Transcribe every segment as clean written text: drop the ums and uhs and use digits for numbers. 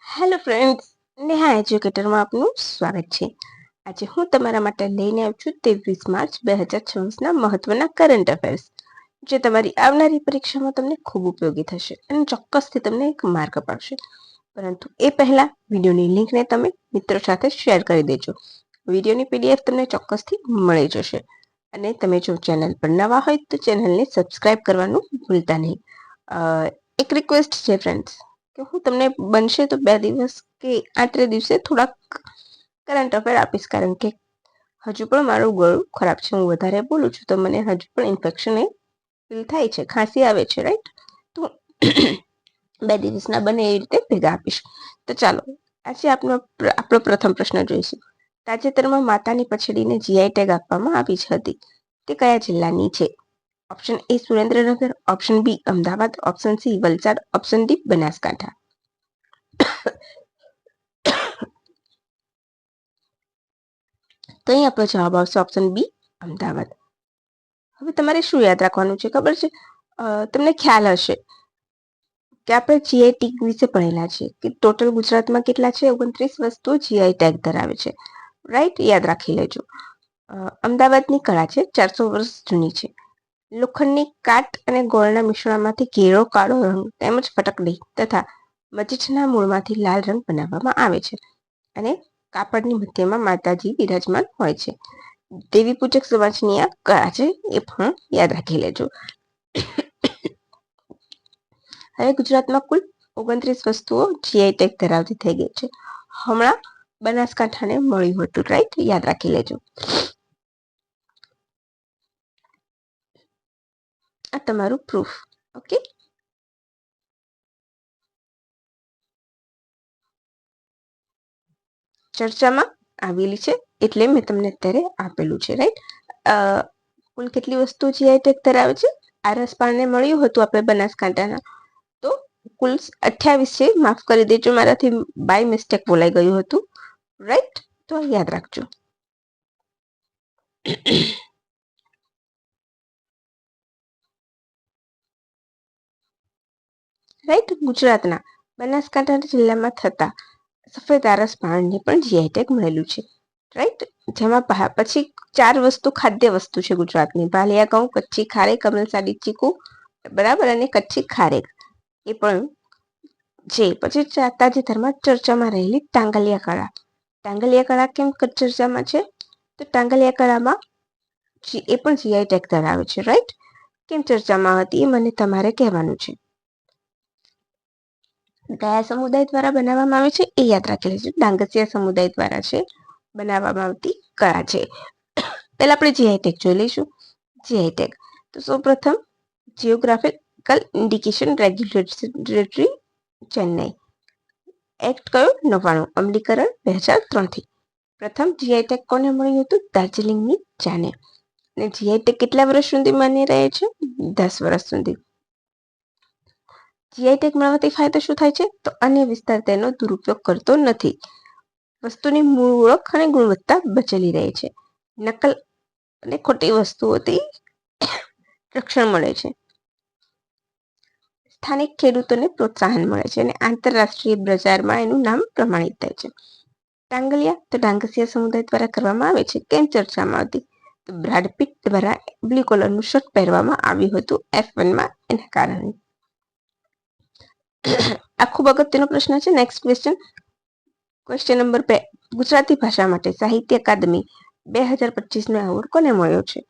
Hello friends, Neha એજ્યુકેટરમાં આપનું સ્વાગત છે. આજે હું તમારા માટે લઈને આવી છું 23 માર્ચ 2026ના મહત્વના કરંટ અફેર્સ, જે તમારી આવનારી પરીક્ષામાં તમને ખૂબ ઉપયોગી થશે અને ચોક્કસથી તમને એક માર્ક અપાવશે. પરંતુ એ પહેલા વિડીયોની લિંકને તમે મિત્રો સાથે શેર કરી દેજો. વિડીયોની પીડીએફ તમને ચોક્કસથી મળી જશે. અને તમે જો ચેનલ પર નવા હોય તો ચેનલને સબસ્ક્રાઇબ કરવાનું ભૂલતા નહીં. એક રિક્વેસ્ટ છે ફ્રેન્ડ્સ કે હું તમને બનશે તો 2 દિવસ કે 8 દિવસે થોડાક કરંટ અફેર આપીશ, કારણ કે હજુ પણ મારું ગળું ખરાબ છે. હું વધારે બોલું છું તો મને હજુ પણ ઇન્ફેક્શન ફીલ થાય છે, ખાંસી આવે છે, રાઈટ? તો 2 દિવસના બને એ રીતે ભેગા આપીશ. તો ચાલો આજે આપણો પ્રથમ પ્રશ્ન જોઈશું. તાજેતરમાં માતાની પછડીને જીઆઈ ટેગ આપવામાં આવી હતી, તે કયા જિલ્લાની છે? Option A Surendranagar, option B Ahmedabad, option C Valsad, option D Banaskantha. તો અહીં આપણો જવાબ આવશે ઓપ્શન બી અમદાવાદ. હવે તમારે શું યાદ રાખવાનું છે ખબર છે? તમને ખ્યાલ હશે કે આપણે જીઆઈ ટેગ વિશે ભણેલા છે કે ટોટલ ગુજરાતમાં કેટલા છે? 29 વસ્તુઓ જીઆઈ ટેગ ધરાવે છે, રાઈટ? યાદ રાખી લેજો. અમદાવાદની કળા છે, 400 વર્ષ જૂની છે. લોખંડની કાટ અને ગોળના મિશ્રણમાંથી ઘેરો કાળો રંગ તેમજ ફટકડી તથા મચીછના મૂળમાંથી લાલ રંગ બનાવવામાં આવે છે અને કાપડની મધ્યમાં માતાજી બિરાજમાન હોય છે. દેવી પૂજક સમાજની આ કળા છે, એ પણ યાદ રાખી લેજો. હવે ગુજરાતમાં કુલ 29 વસ્તુઓ જીઆઈ ટેગ ધરાવતી થઈ ગઈ છે. હમણાં બનાસકાંઠાને મળ્યું હતું, રાઈટ? યાદ રાખી લેજો. આ તમારું પ્રૂફ. ઓકે, ચર્ચામાં આવેલી છે એટલે મેં તમને અત્યારે આપેલું છે, રાઈટ? કુલ કેટલી વસ્તુ જીઆઈ ટેગ ધરાવે છે? આરસપાળને મળ્યું હતું આપણે બનાસકાંઠાના, તો કુલ 28 છે. માફ કરી દેજો, મારાથી બાય મિસ્ટેક બોલાઈ ગયું હતું, રાઈટ? તો યાદ રાખજો. રાઈટ? ગુજરાતના બનાસકાંઠા જિલ્લામાં થતા સફેદ આરસ પાનને પણ જીઆઈ ટેગ મળેલું છે, રાઈટ? જેમાં પછી 4 વસ્તુ ખાદ્ય વસ્તુ છે ગુજરાતની: ભાલિયા ઘઉં, કચ્છી ખારેક, કમલસાડી ચીકુ, બરાબર, અને કચ્છી ખારેક એ પણ છે. પછી તાજેતરમાં ચર્ચામાં રહેલી ટાંગલિયા કળા. ટાંગલિયા કળા કેમ ચર્ચામાં છે? તો ટાંગલિયા કળામાં એ પણ જીઆઈ ટેગ ધરાવે છે, રાઈટ? કેમ ચર્ચામાં હતી એ મને તમારે કહેવાનું છે. કયા સમુદાય દ્વારા બનાવવામાં આવે છે એ યાદ રાખી લેજો. ડાંગસિયા સમુદાય દ્વારા છે બનાવવામાં આવતી કળા છે. પહેલા આપણે જીઆઈ ટેગ જોઈ લઈશું. જીઆઈ ટેગ તો સૌપ્રથમ geographical indication regulatory Chennai act કયો? 99 અમલીકરણ 2003 થી. પ્રથમ જીઆઈ ટેગ કોને મળ્યું હતું? દાર્જિલિંગની ચાને. અને જીઆઈ ટેગ કેટલા વર્ષ સુધી માન્ય રહે છે? 10 વર્ષ સુધી. જીઆઈ ટેગ મળવાથી ફાયદો શું થાય છે? તો અન્ય વિસ્તાર તેનો દુરુપયોગ કરતો નથી. વસ્તુની મૂળ ઓળખ અને ગુણવત્તા બચેલી રહે છે. નકલ અને ખોટી વસ્તુઓથી રક્ષણ મળે છે. સ્થાનિક ખેડૂતોને પ્રોત્સાહન મળે છે અને આંતરરાષ્ટ્રીય બજારમાં એનું નામ પ્રમાણિત થાય છે. ટાંગલિયા તો ડાંગસિયા સમુદાય દ્વારા કરવામાં આવે છે. કેમ ચર્ચામાં હતી? તો બ્રાડ પિટ દ્વારા બ્લુ કલરનું શર્ટ પહેરવામાં આવ્યું હતું F1માં, એના કારણે. આ ખૂબ અગત્યનો પ્રશ્ન છે. Next question number 2. ગુજરાતી ભાષા માટે સાહિત્ય અકાદમી 2025નો એવોર્ડ કોને મળ્યો છે?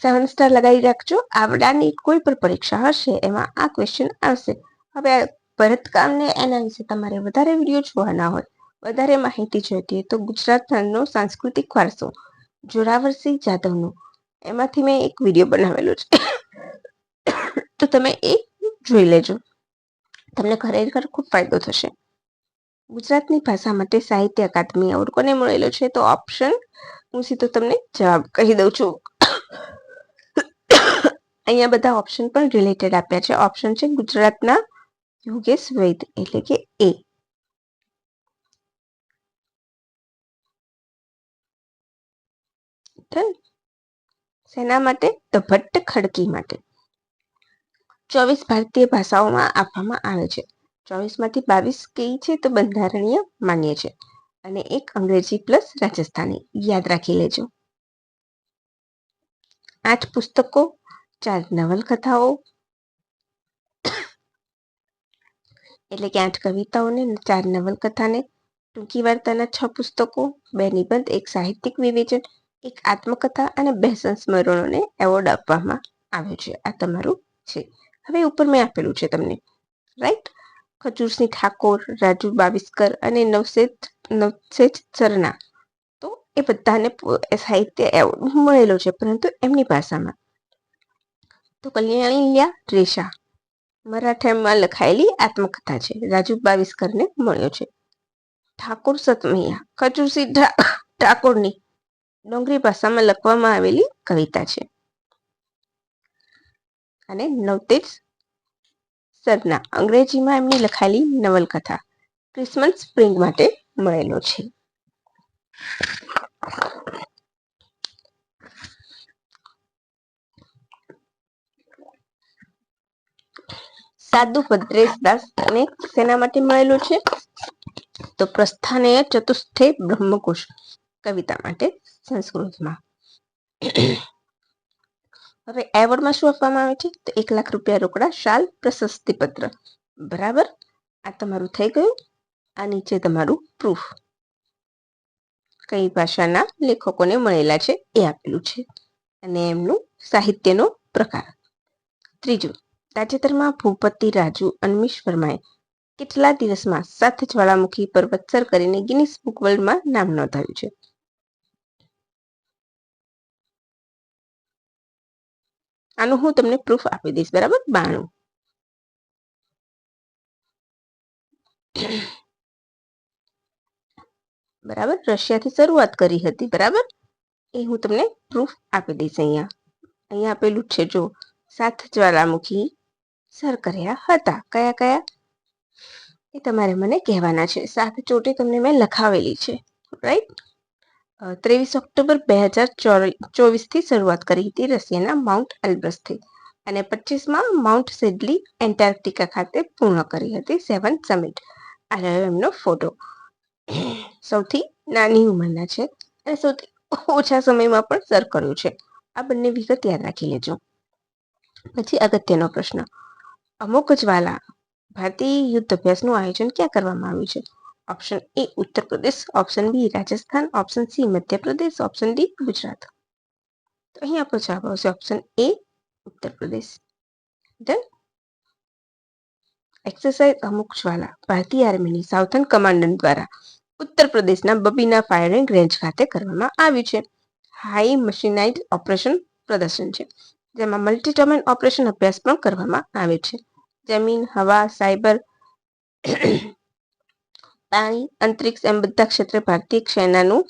7 સ્ટાર લગાવી રાખજો. આવડાની કોઈ પણ પરીક્ષા હશે એમાં આ ક્વેશ્ચન આવશે. હવે ભરતકામને એના વિશે તમારે વધારે વિડીયો જોવાના હોય, વધારે માહિતી જોઈતી હોય તો ગુજરાતનો સાંસ્કૃતિક વારસો જોરાવરસિંહ જાદવનો, એમાંથી મેં એક વિડીયો બનાવેલો છે, તો તમે એ જોઈ લેજો. તમને ખરેખર ખૂબ ફાયદો થશે. ગુજરાતની ભાષા માટે સાહિત્ય અકાદમી એવોર્ડ કોને મળેલો છે? તો ઓપ્શન હું સીધો તમને જવાબ કહી દઉં છું. અહીંયા બધા ઓપ્શન પણ રિલેટેડ આપ્યા છે. ઓપ્શન છે ગુજરાતના યોગેશ વૈદ, એટલે કે એ. સેના માટે? તો ભટ્ટ ખડકી માટે. 24 ભારતીય ભાષાઓમાં આપવામાં આવે છે. 24માંથી 22 કઈ છે તો બંધારણીય માન્ય છે અને એક અંગ્રેજી પ્લસ રાજસ્થાની, યાદ રાખી લેજો. 8 પુસ્તકો, 4 નવલકથાઓ એટલે કે 8 કવિતાઓને, 4 નવલકથાને, ટૂંકી વાર્તાના 6 પુસ્તકો, 2 નિબંધ, 1 સાહિત્યિક વિવેચન, 1 આત્મકથા અને 2 સંસ્મરણોને એવોર્ડ આપવામાં આવ્યો છે. આ તમારું છે. હવે ઉપર મેં આપેલું છે તમને, રાઈટ. ખજૂરસિંહ ઠાકોર, રાજુ બાવિસ્કર અને નવસેજ સરના, તો એ બધાને સાહિત્ય એવોર્ડ મળેલો છે, પરંતુ એમની ભાષામાં. તો કલ્યાણી લ્યા રેશા મરાઠીમાં લખાયેલી આત્મકથા છે, રાજુ બાવિસ્કરને મળ્યો છે. ઠાકોર સતમૈયા ખજૂરસિંહ ઠાકોરની ડોંગરી ભાષામાં લખવામાં આવેલી કવિતા છે. અને નવતેજ સરના અંગ્રેજીમાં એમની લખાયેલી નવલકથા ક્રિસમસ સ્પ્રિંગ માટે મળેલો છે. સાધુ ભદ્રેશદાસ અને શેના માટે મળેલું છે તો પ્રસ્થાનેય ચતુસ્થે બ્રહ્મકોશ કવિતા માટે સંસ્કૃતમાં. હવે એવોર્ડમાં શું આપવામાં આવે છે તો 1 લાખ રૂપિયા રોકડા, શાલ, પ્રશસ્તિ પત્ર. બરાબર, આ તમારું થઈ ગયું. આ નીચે તમારું પ્રૂફ કઈ ભાષાના લેખકોને મળેલા છે એ આપેલું છે અને એમનું સાહિત્યનો પ્રકાર. ત્રીજું, તાજેતરમાં ભૂપતિ રાજુ અનમીશ વર્માએ કેટલા દિવસમાં 7 જ્વાળામુખી પર્વત સર કરીને ગિનિસ બુક વર્લ્ડમાં નામ નોંધાવ્યું છે? આનું હું તમને પ્રૂફ આપી દઈશ. બરાબર, 92. બરાબર, રશિયાથી શરૂઆત કરી હતી. બરાબર, એ હું તમને પ્રૂફ આપી દઈશ. અહીંયા આપેલું છે, જો 7 જ્વાળામુખી સર કર્યા હતા. કયા કયા એ તમારે મને કહેવાના છે. 7 ચોટી તમને મેં લખાવેલી છે, રાઈટ. 23 ઓક્ટોબર 2024 થી શરૂઆત કરી હતી રશિયાના માઉન્ટ એલ્બ્રસથી અને 25માં માઉન્ટ સિડલી એન્ટાર્કટિકા ખાતે પૂર્ણ કરી હતી 7 સમિટ. આ રહ્યો એમનો ફોટો. સૌથી નાની ઉંમરના છે અને સૌથી ઓછા સમયમાં પણ સર કર્યું છે. આ બંને વિગત યાદ રાખી લેજો. પછી અગત્યનો પ્રશ્ન, અમુક જ્વાલા ભારતીય યુદ્ધ અભ્યાસનું આયોજન ક્યાં કરવામાં આવ્યું છે? Option A Uttar Pradesh, option B Rajasthan, option C Madhya Pradesh, option D Gujarat. તો અહીં આપણો જવાબ આવશે option A Uttar Pradesh. Done. Exercise અમુક જ્વાલા ભારતીય આર્મીની સાઉથર્ન કમાન્ડર દ્વારા ઉત્તર પ્રદેશના બબીના ફાયરિંગ રેન્જ ખાતે કરવામાં આવ્યું છે. હાઈ મશીનાઇઝ ઓપરેશન પ્રદર્શન છે, જેમાં મલ્ટી ડોમેન ઓપરેશન અભ્યાસ પણ કરવામાં આવે છે. જમીન, હવા, સાયબર, પાણી, અંતરિક્ષ એમ બધા ક્ષેત્રે ભારતીય સેનાનું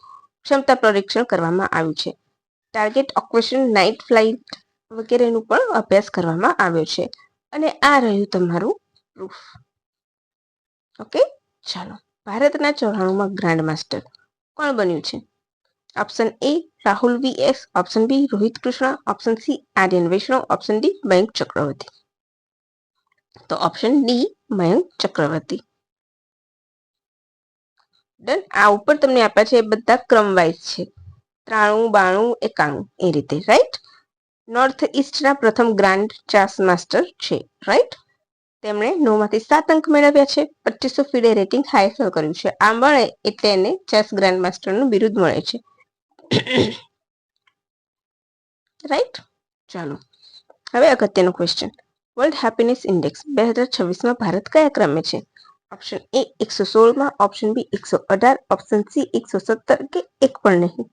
ક્ષમતા પરીક્ષણ કરવામાં આવ્યું છે. ટાર્ગેટ ઓપરેશન, નાઇટ ફ્લાઇટ વગેરેનું પણ અભ્યાસ કરવામાં આવ્યો છે. અને આ રહ્યું તમારું પ્રૂફ. ઓકે, ચાલો. ભારતના 94માં ગ્રાન્ડ માસ્ટર કોણ બન્યું છે? Option A Rahul V S., option B Rohit Krishna, option C Aryan Vaishnav, option D Mayank Chakravarti. તો option D Mayank Chakravarti. Done. આ ઉપર તમને આપ્યા છે એ બધા ક્રમ વાઇઝ છે, 93, 92, 91 એ રીતે, રાઈટ. નોર્થ ઈસ્ટના પ્રથમ ગ્રાન્ડ ચેસ માસ્ટર છે, રાઈટ. તેમણે 9માંથી 7 અંક મેળવ્યા છે. 2500 ફીડે રેટિંગ હાંસલ કર્યું છે. આ મળે એટલે એને ચેસ ગ્રાન્ડ માસ્ટરનું બિરુદ મળે છે, રાઈટ. ચાલો, હવે અગત્યનો ક્વેશ્ચન, વર્લ્ડ હેપીનેસ ઇન્ડેક્સ 2026માં ભારત કયા ક્રમે છે? ઓપ્શન એ 116માં, ઓપ્શન બી 118, ઓપ્શન સી 117 કે એક પણ નહીં.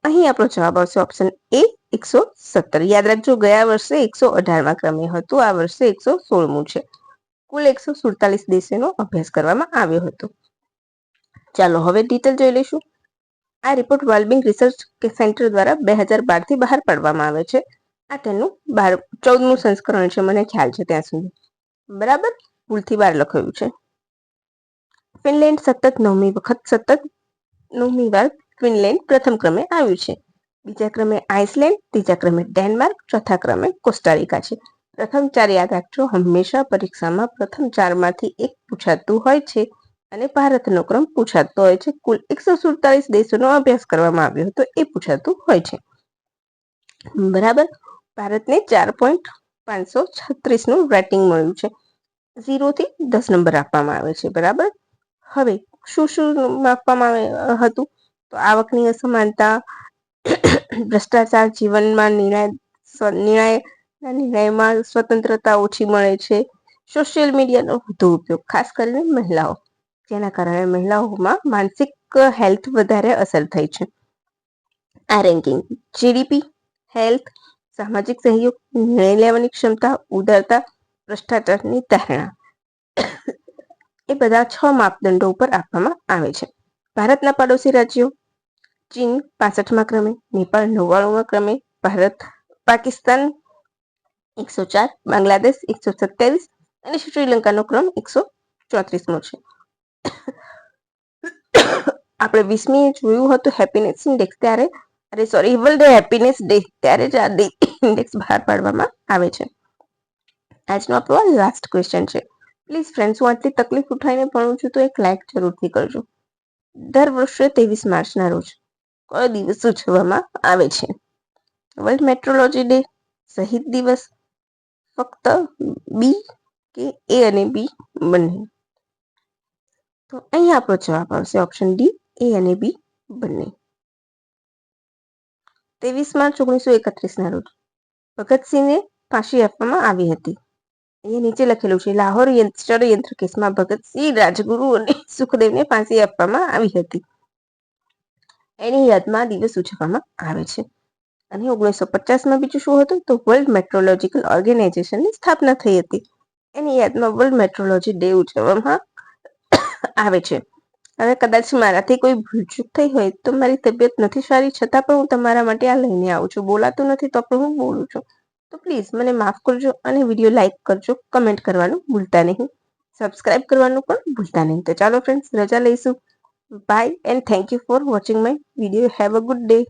અહીં આપણો જવાબ આવશે ઓપ્શન એ 117. યાદ રાખજો, ગયા વર્ષે 118માં ક્રમે હતું, આ વર્ષે 116મું છે. કુલ 147 દેશોનો અભ્યાસ કરવામાં આવ્યો હતો. ચાલો, હવે ડિટેલ જોઈ લઈશું. આ રિપોર્ટ વેલબિંગ રિસર્ચ સેન્ટર દ્વારા 2012થી બહાર પાડવામાં આવે છે. આ તેનું 14મું સંસ્કરણ છે, મને ખ્યાલ છે ત્યાં સુધી. બરાબર, ભૂલથી 12 લખાયું છે. ફિનલેન્ડ સતત 9મી વાર ફિનલેન્ડ પ્રથમ ક્રમે આવ્યું છે. બીજા ક્રમે આઇસલેન્ડ, ત્રીજા ક્રમે ડેનમાર્ક, ચોથા ક્રમે કોસ્ટારિકા છે. પ્રથમ 4 યાદ રાખજો. હંમેશા પરીક્ષામાં પ્રથમ 4માંથી એક પૂછાતું હોય છે અને ભારતનો ક્રમ પૂછાતો હોય છે. કુલ 147 દેશોનો અભ્યાસ કરવામાં આવ્યો હતો એ પૂછાતું હોય છે. બરાબર. ભારતને 4.536 નું રેટિંગ મળ્યું છે. 0 થી 10 નંબર આપવામાં આવે છે. બરાબર. હવે શું માપવામાં હતું? તો આવકની અસમાનતા, ભ્રષ્ટાચાર, જીવનમાં નિર્ણયમાં સ્વતંત્રતા ઓછી મળે છે, સોશિયલ મીડિયાનો વધુ ઉપયોગ, ખાસ કરીને મહિલાઓ, જેના કારણે મહિલાઓમાં માનસિક હેલ્થ વધારે અસર થઈ છે. આ રેન્કિંગ જીડીપી, હેલ્થ, સામાજિક સહયોગ, નિર્ણય લેવાની ક્ષમતા, ઉદારતા, ભ્રષ્ટાચારની ધારણા એ બધા 6 માપદંડો ઉપર આપવામાં આવે છે. ભારતના પડોશી રાજ્યો: ચીન 65મા ક્રમે, નેપાળ 99મા ક્રમે, પાકિસ્તાન 104, બાંગ્લાદેશ 127 અને શ્રીલંકાનો ક્રમ 134મો છે. આપણે 20મી જોયું હતું happiness index world happiness day ત્યારે જ આ ઇન્ડેક્સ બહાર પાડવામાં આવે છે. આજનો આપણો લાસ્ટ ક્વેશ્ચન છે. પ્લીઝ ફ્રેન્ડ્સ, હું આટલી તકલીફ ઉઠાવીને ભણું છું તો એક લાઈક જરૂરથી કરજો. દર વર્ષે 23 માર્ચના રોજ કયો દિવસ ઉજવવામાં આવે છે? વર્લ્ડ મેટ્રોલોજી ડે, શહીદ દિવસ, ફક્ત બી કે એ અને બી બંને? તો અહીંયા આપણો જવાબ આવશે ઓપ્શન ડી, એ અને બી બંને. 23 માર્ચ 1931ના રોજ ભગતસિંહને ફાંસી આપવામાં આવી હતી. અહીંયા નીચે લખેલું છે, લાહોર ષડયંત્ર કેસમાં ભગતસિંહ, રાજગુરુ અને સુખદેવને ફાંસી આપવામાં આવી હતી. એની યાદમાં દિવસ ઉજવવામાં આવે છે. અને 1950માં બીજું શું હતું? તો વર્લ્ડ મેટ્રોલોજીકલ ઓર્ગેનાઇઝેશનની સ્થાપના થઈ હતી. એની યાદમાં વર્લ્ડ મેટ્રોલોજી ડે ઉજવવામાં આવે છે. હવે કદાચ મારાથી કોઈ ભૂલચૂક થઈ હોય તો મારી તબિયત નથી સારી, છતાં પણ હું તમારા માટે આ લઈને આવું છું. બોલાતું નથી તો પણ હું બોલું છું. તો પ્લીઝ મને માફ કરજો અને વિડીયો લાઈક કરજો, કમેન્ટ કરવાનું ભૂલતા નહીં, સબસ્ક્રાઇબ કરવાનું પણ ભૂલતા નહીં. તો ચાલો ફ્રેન્ડ્સ, રજા લઈશું. Bye and thank you for watching my video. Have a good day.